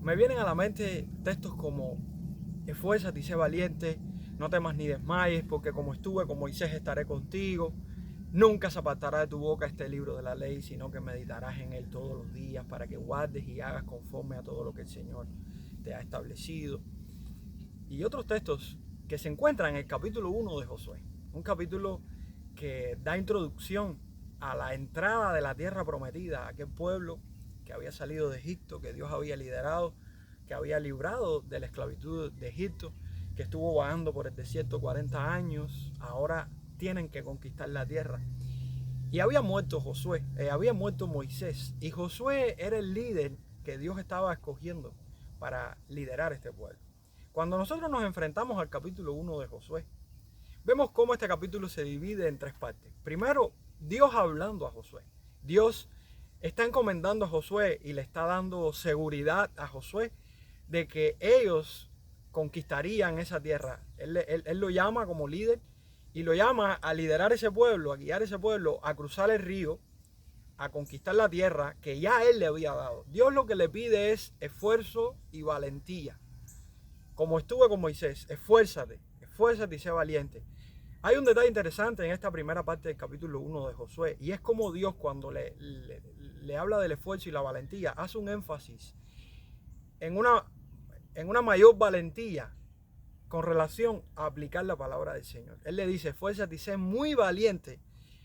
Me vienen a la mente textos como: esfuérzate y sé valiente, no temas ni desmayes, porque como estuve con Moisés estaré contigo. Nunca se apartará de tu boca este libro de la ley, sino que meditarás en él todos los días para que guardes y hagas conforme a todo lo que el Señor te ha establecido. Y otros textos que se encuentran en el capítulo 1 de Josué, un capítulo que da introducción a la entrada de la tierra prometida, a aquel pueblo que había salido de Egipto, que Dios había liderado, que había librado de la esclavitud de Egipto, que estuvo vagando por el desierto 40 años, ahora tienen que conquistar la tierra. Y había muerto había muerto Moisés, y Josué era el líder que Dios estaba escogiendo para liderar este pueblo. Cuando nosotros nos enfrentamos al capítulo 1 de Josué, vemos cómo este capítulo se divide en tres partes. Primero, Dios hablando a Josué. Dios está encomendando a Josué y le está dando seguridad a Josué de que ellos conquistarían esa tierra. Él lo llama como líder y lo llama a liderar ese pueblo, a guiar ese pueblo, a cruzar el río, a conquistar la tierra que ya él le había dado. Dios lo que le pide es esfuerzo y valentía. Como estuve con Moisés, esfuérzate y sé valiente. Hay un detalle interesante en esta primera parte del capítulo 1 de Josué, y es como Dios, cuando le habla del esfuerzo y la valentía, hace un énfasis en una mayor valentía con relación a aplicar la palabra del Señor. Él le dice: esfuérzate y sé muy valiente,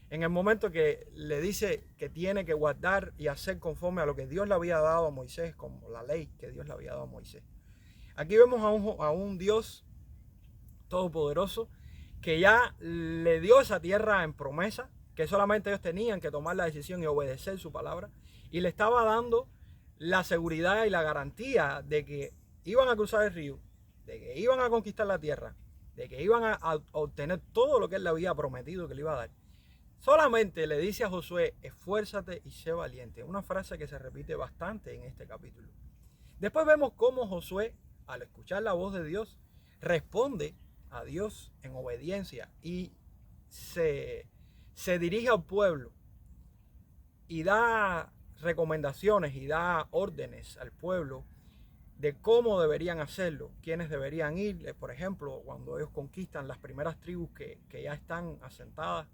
en el momento que le dice que tiene que guardar y hacer conforme a lo que Dios le había dado a Moisés, como la ley que Dios le había dado a Moisés. Aquí vemos a un Dios todopoderoso que ya le dio esa tierra en promesa, que solamente ellos tenían que tomar la decisión y obedecer su palabra, y le estaba dando la seguridad y la garantía de que iban a cruzar el río, de que iban a conquistar la tierra, de que iban a obtener todo lo que él le había prometido que le iba a dar. Solamente le dice a Josué: esfuérzate y sé valiente, una frase que se repite bastante en este capítulo. Después vemos cómo Josué, al escuchar la voz de Dios, responde a Dios en obediencia y se dirige al pueblo y da recomendaciones y da órdenes al pueblo de cómo deberían hacerlo, quiénes deberían ir. Por ejemplo, cuando ellos conquistan las primeras tribus que ya están asentadas,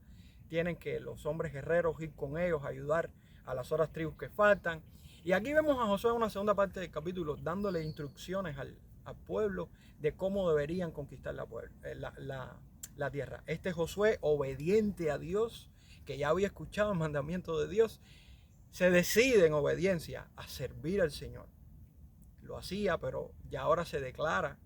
tienen que los hombres guerreros ir con ellos a ayudar a las otras tribus que faltan. Y aquí vemos a Josué en una segunda parte del capítulo dándole instrucciones al pueblo de cómo deberían conquistar la tierra. Este Josué, obediente a Dios, que ya había escuchado el mandamiento de Dios, se decide en obediencia a servir al Señor. Lo hacía, pero ya ahora se declara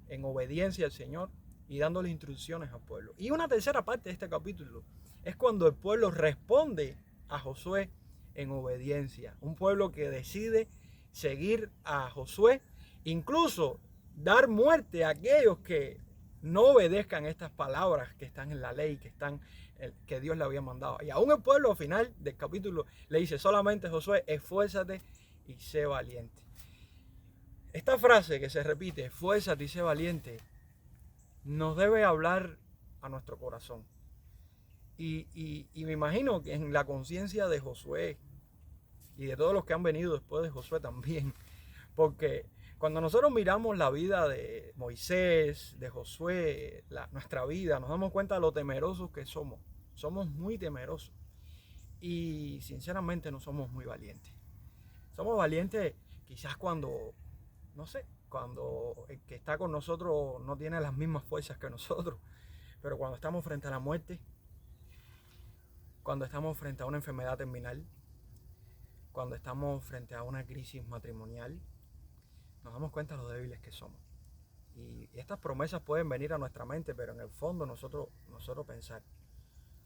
en obediencia al Señor y dándole instrucciones al pueblo. Y una tercera parte de este capítulo es cuando el pueblo responde a Josué en obediencia. Un pueblo que decide seguir a Josué, incluso dar muerte a aquellos que no obedezcan estas palabras que están en la ley, que Dios le había mandado. Y aún el pueblo al final del capítulo le dice solamente a Josué: esfuérzate y sé valiente. Esta frase que se repite, esfuérzate y sé valiente, nos debe hablar a nuestro corazón. Y me imagino que en la conciencia de Josué y de todos los que han venido después de Josué también, porque cuando nosotros miramos la vida de Moisés, de Josué, nuestra vida, nos damos cuenta de lo temerosos que somos. Somos muy temerosos y sinceramente no somos muy valientes. Somos valientes quizás cuando, no sé, cuando el que está con nosotros no tiene las mismas fuerzas que nosotros, pero cuando estamos frente a la muerte, cuando estamos frente a una enfermedad terminal, cuando estamos frente a una crisis matrimonial, nos damos cuenta de lo débiles que somos. Y estas promesas pueden venir a nuestra mente, pero en el fondo nosotros pensar: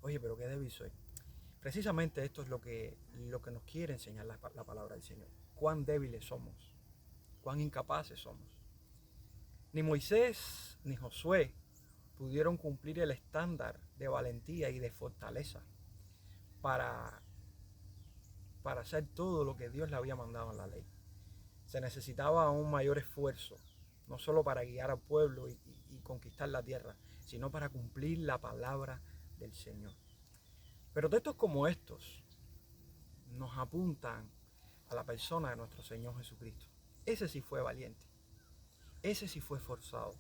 oye, pero qué débil soy. Precisamente esto es lo que nos quiere enseñar la palabra del Señor. Cuán débiles somos, cuán incapaces somos. Ni Moisés ni Josué pudieron cumplir el estándar de valentía y de fortaleza para hacer todo lo que Dios le había mandado en la ley. Se necesitaba un mayor esfuerzo, no solo para guiar al pueblo y conquistar la tierra, sino para cumplir la palabra del Señor. Pero textos como estos nos apuntan a la persona de nuestro Señor Jesucristo. ese sí fue valiente. Ese sí fue esforzado.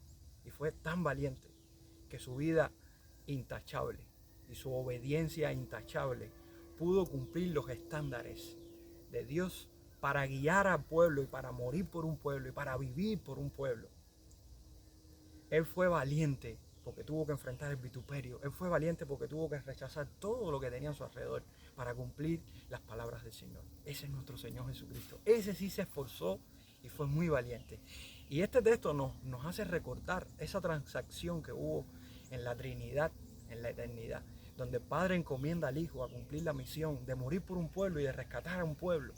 Y fue tan valiente que su vida intachable y su obediencia intachable pudo cumplir los estándares de Dios para guiar al pueblo y para morir por un pueblo y para vivir por un pueblo. Él fue valiente porque tuvo que enfrentar el vituperio. Él fue valiente porque tuvo que rechazar todo lo que tenía a su alrededor para cumplir las palabras del Señor. Ese es nuestro Señor Jesucristo. Ese sí se esforzó y fue muy valiente. Y este texto nos hace recordar esa transacción que hubo en la Trinidad, en la eternidad, donde el Padre encomienda al Hijo a cumplir la misión de morir por un pueblo y de rescatar a un pueblo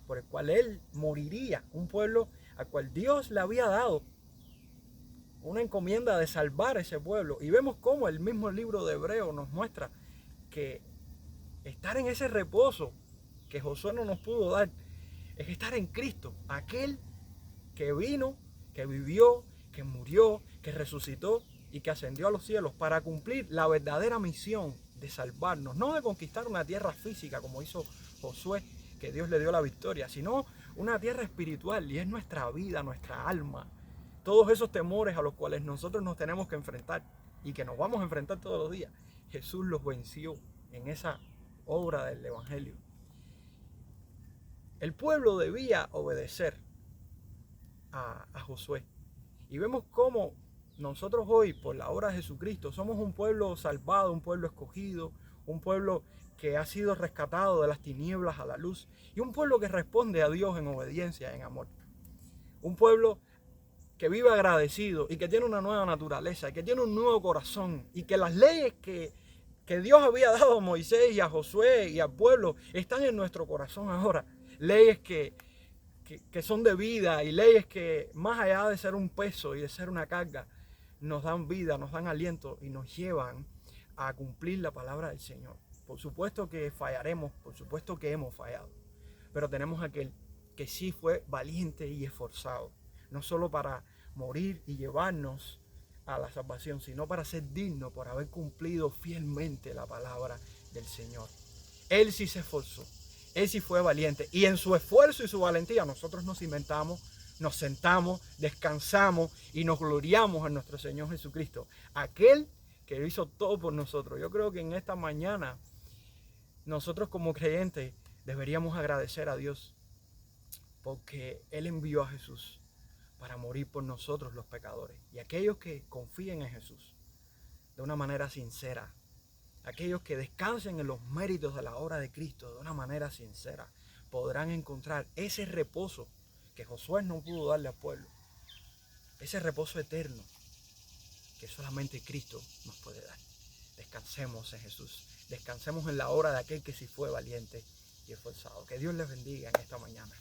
por el cual Él moriría, un pueblo al cual Dios le había dado una encomienda de salvar a ese pueblo. Y vemos cómo el mismo libro de Hebreos nos muestra que estar en ese reposo que Josué no nos pudo dar es estar en Cristo, aquel que vino, que vivió, que murió, que resucitó y que ascendió a los cielos para cumplir la verdadera misión de salvarnos, no de conquistar una tierra física como hizo Josué, que Dios le dio la victoria, sino una tierra espiritual, y es nuestra vida, nuestra alma, todos esos temores a los cuales nosotros nos tenemos que enfrentar y que nos vamos a enfrentar todos los días. Jesús los venció en esa obra del Evangelio. El pueblo debía obedecer a Josué. Y vemos cómo nosotros hoy, por la obra de Jesucristo, somos un pueblo salvado, un pueblo escogido, un pueblo que ha sido rescatado de las tinieblas a la luz y un pueblo que responde a Dios en obediencia, en amor. Un pueblo que vive agradecido y que tiene una nueva naturaleza, que tiene un nuevo corazón y que las leyes que Dios había dado a Moisés y a Josué y al pueblo están en nuestro corazón ahora. Leyes que son de vida y leyes que, más allá de ser un peso y de ser una carga, nos dan vida, nos dan aliento y nos llevan a cumplir la palabra del Señor. Por supuesto que fallaremos, por supuesto que hemos fallado, pero tenemos aquel que sí fue valiente y esforzado, no solo para morir y llevarnos a la salvación, sino para ser digno por haber cumplido fielmente la palabra del Señor. Él sí se esforzó. Él sí fue valiente. Y en su esfuerzo y su valentía nosotros nos inventamos, nos sentamos, descansamos y nos gloriamos en nuestro Señor Jesucristo. Aquel que hizo todo por nosotros. Yo creo que en esta mañana nosotros como creyentes deberíamos agradecer a Dios porque Él envió a Jesús para morir por nosotros los pecadores. Y aquellos que confíen en Jesús de una manera sincera, aquellos que descansen en los méritos de la obra de Cristo de una manera sincera, podrán encontrar ese reposo que Josué no pudo darle al pueblo. Ese reposo eterno que solamente Cristo nos puede dar. Descansemos en Jesús. Descansemos en la obra de aquel que sí fue valiente y esforzado. Que Dios les bendiga en esta mañana.